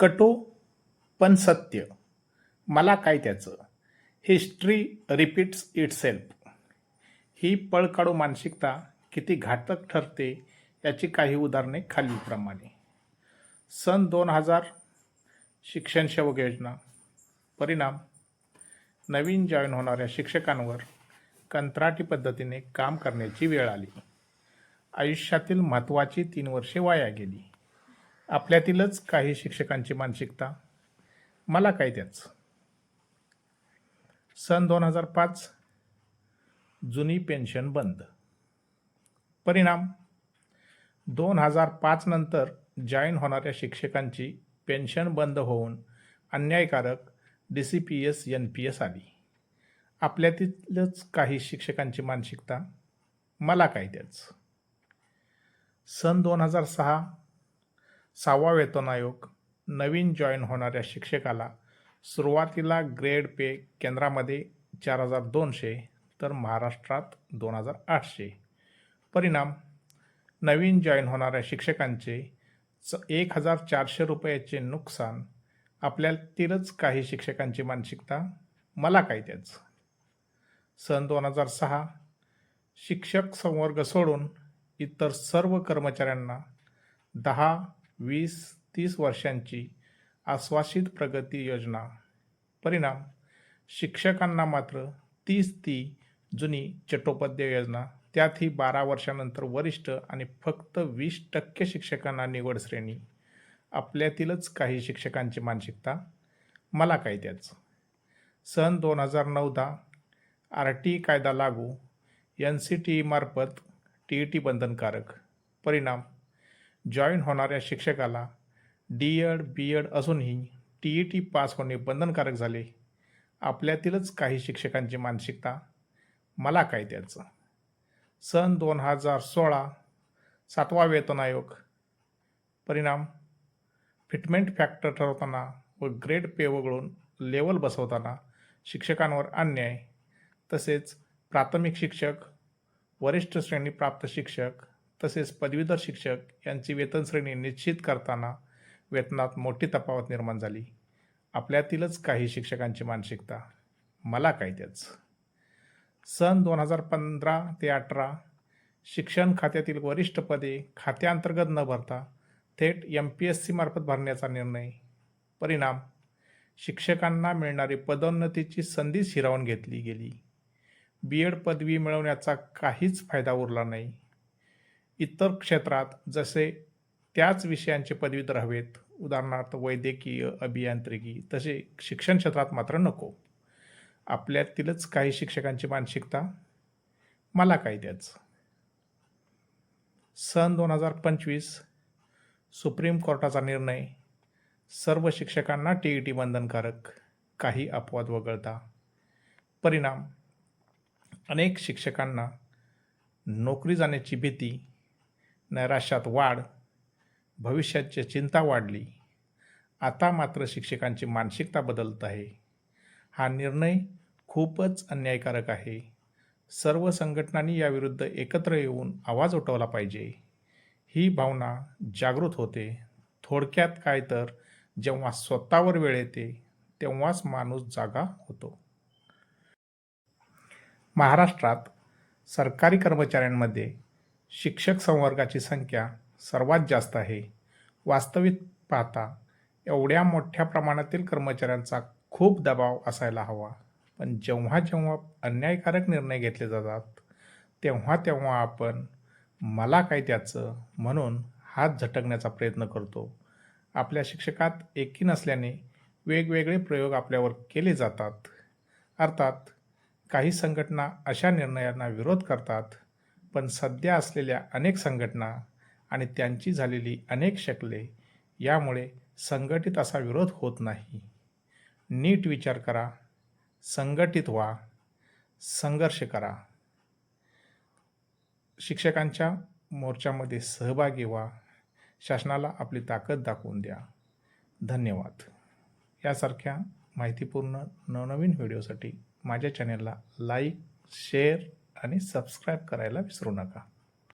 कटो पण सत्य. मला काय त्याचं. History repeats itself. ही पळ काढू मानसिकता किती घातक ठरते याची काही उदाहरणे खालीलप्रमाणे. सन 2000 शिक्षण सेवक योजना. परिणाम: नवीन जॉईन होणाऱ्या शिक्षकांवर कंत्राटी पद्धतीने काम करण्याची वेळ आली. आयुष्यातील महत्त्वाची 3 वर्षे वाया गेली. आपल्यातीलच काही शिक्षकांची मानसिकता, मला काय त्याचं. सन 2005 जुनी पेन्शन बंद. परिणाम: 2005 नंतर जॉईन होणाऱ्या शिक्षकांची पेन्शन बंद होऊन अन्यायकारक DCPS NPS आली. आपल्यातीलच काही शिक्षकांची मानसिकता, मला काय त्याचं. सन 2006 6वा वेतन आयोग नवीन जॉईन होणाऱ्या शिक्षकाला सुरुवातीला ग्रेड पे केंद्रामध्ये 4200 तर महाराष्ट्रात 2800. परिणाम: नवीन जॉईन होणाऱ्या शिक्षकांचे 1400 रुपयाचे नुकसान. आपल्यातीलच काही शिक्षकांची मानसिकता, मला काय त्याचं. सन 2006 शिक्षक संवर्ग सोडून इतर सर्व कर्मचाऱ्यांना 10, 20, 30 वर्षांची आश्वासित प्रगती योजना. परिणाम: शिक्षकांना मात्र तीच ती जुनी चट्टोपाध्याय योजना, त्यातही 12 वर्षानंतर वरिष्ठ आणि फक्त 20% शिक्षकांना निवड श्रेणी. आपल्यातीलच काही शिक्षकांची मानसिकता, मला काय त्याचं. सन 2009-10 RTE कायदा लागू. NCTE मार्फत TET बंधनकारक. परिणाम: जॉईन होणाऱ्या शिक्षकाला D.Ed. B.Ed. असूनही TET पास होणे बंधनकारक झाले. आपल्यातीलच काही शिक्षकांची मानसिकता, मला काय त्याचं. सन 2016 7वा वेतन आयोग. परिणाम: फिटमेंट फॅक्टर ठरवताना व ग्रेड पे वगळून लेवल बसवताना शिक्षकांवर अन्याय. तसेच प्राथमिक शिक्षक, वरिष्ठ श्रेणी प्राप्त शिक्षक तसेच पदवीधर शिक्षक यांची वेतन श्रेणी निश्चित करताना वेतनात मोठी तफावत निर्माण झाली. आपल्यातीलच काही शिक्षकांची मानसिकता, मला काय त्याचं. सन 2015 ते 18 शिक्षण खात्यातील वरिष्ठ पदे खात्याअंतर्गत न भरता थेट MPSC मार्फत भरण्याचा निर्णय. परिणाम: शिक्षकांना मिळणारी पदोन्नतीची संधीच हिरावून घेतली गेली. B.Ed. पदवी मिळवण्याचा काहीच फायदा उरला नाही. इतर क्षेत्रात जसे त्याच विषयांचे पदवीधर हवेत, उदाहरणार्थ वैद्यकीय, अभियांत्रिकी, तसे शिक्षण क्षेत्रात मात्र नको. आपल्यातीलच काही शिक्षकांची मानसिकता, मला काय त्याचं. सन 2025 सुप्रीम कोर्टाचा निर्णय. सर्व शिक्षकांना TET बंधनकारक, काही अपवाद वगळता. परिणाम: अनेक शिक्षकांना नोकरी जाण्याची भीती, नैराश्यात वाढ, भविष्याची चिंता वाढली. आता मात्र शिक्षकांची मानसिकता बदलत आहे. हा निर्णय खूपच अन्यायकारक आहे. सर्व संघटनांनी याविरुद्ध एकत्र येऊन आवाज उठवला पाहिजे. ही भावना जागृत होते. थोडक्यात काय तर, जेव्हा स्वतःवर वेळ येते तेव्हाच माणूस जागा होतो. महाराष्ट्रात सरकारी कर्मचाऱ्यांमध्ये शिक्षक संवर्गाची संख्या सर्वात जास्त आहे. वास्तविक पाहता एवढ्या मोठ्या प्रमाणातील कर्मचाऱ्यांचा खूप दबाव असायला हवा. पण जेव्हा जेव्हा अन्यायकारक निर्णय घेतले जातात तेव्हा तेव्हा आपण मला काय त्याचं म्हणून हात झटकण्याचा प्रयत्न करतो. आपल्या शिक्षकात एकी नसल्याने वेगवेगळे प्रयोग आपल्यावर केले जातात. अर्थात काही संघटना अशा निर्णयांना विरोध करतात, पण सध्या असलेल्या अनेक संघटना आणि त्यांची झालेली अनेक शकले यामुळे संघटित असा विरोध होत नाही. नीट विचार करा, संघटित व्हा, संघर्ष करा. शिक्षकांच्या मोर्चामध्ये सहभागी व्हा. शासनाला आपली ताकद दाखवून द्या. धन्यवाद. यासारख्या माहितीपूर्ण नवनवीन व्हिडिओसाठी माझ्या चॅनेलला लाईक, शेअर आणि सबस्क्राईब करायला विसरू नका.